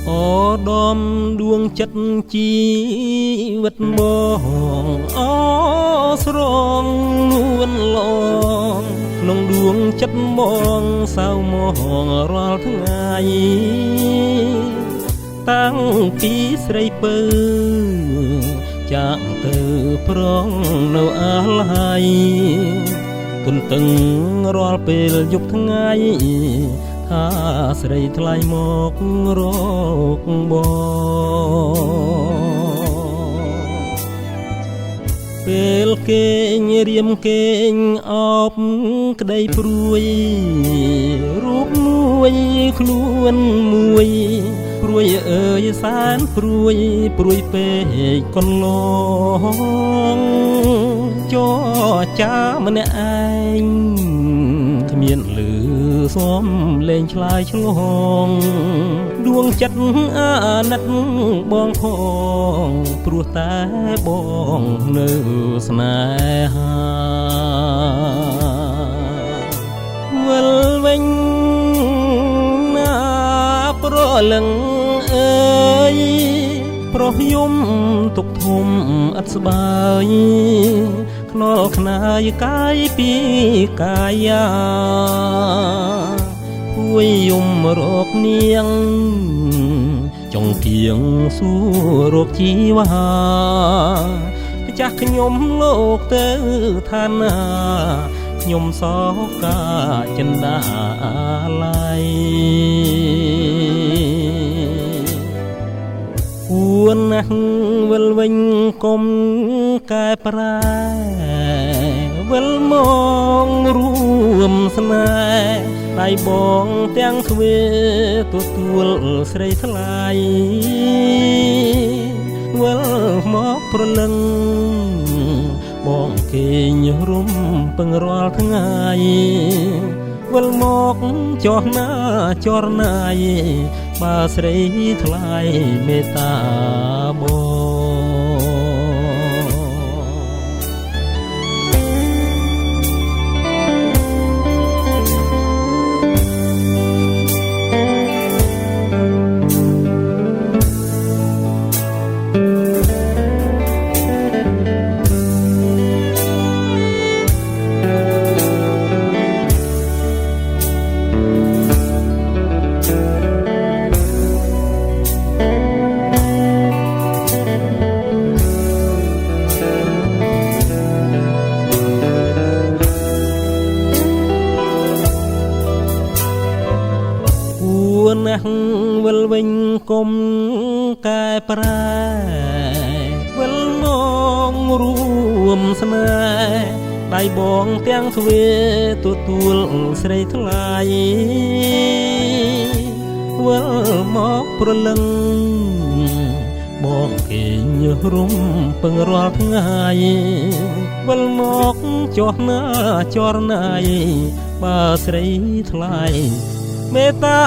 អូដំដួងចិត្តជីវិតបងអូស្រងនួនឡងក្នុងដួងចិត្តបងសៅមករាល់ថ្ងៃតាំងពីស្រីពើចាក់ទៅប្រងនៅអាលហើយទន្ទឹងរាល់ពេលយប់ថ្ងៃថាស្រីថ្លៃមករកបងពេលគេញរៀមគេញអបក្តីព្រួយរូបមួយខ្លួនមួយព្រួយអើយសានព្រួយពេកកន្លងចោចាម្នាក់ឯងគ្មានលឺសំលេងឆ្លើយឆ្លងដួងចិត្តអាណិតបងផងព្រោះតែបងនៅស្នេហាវិលវិញណាប្រលឹងអើយប្រុសយំទុកធំឥតស្បើយខ្នល់ខ្នាយកាយពីកាយាពួយយំរកនាងចង់គៀងសួររកជីវ៉ាម្ចាស់ខ្ញុំលោកទៅឋានាខ្ញុំសោកាចិន្តាឡៃគួរណាស់វិលវិញកុំកែប្រែវិលមករួមស្នេហ៍ដៃបងទាំងទ្វេទទួលស្រីថ្លៃវិលមកប្រលឹងបងគេញរុំពឹងរាល់ថ្ងៃវិលមកចោះណាចរណាយបើស្រីថ្លៃមេត្តាបងណាស់វិលវិញកុំកែប្រែវិលមករួមស្នេហ៍ដៃបងទាំងទ្វេទទួលស្រីថ្លៃវិលមកប្រលឹងបងគេញរុំពឹងរាល់ថ្ងៃវិលមកចោះណាចរណាយបើស្រីថ្លៃមេត្តា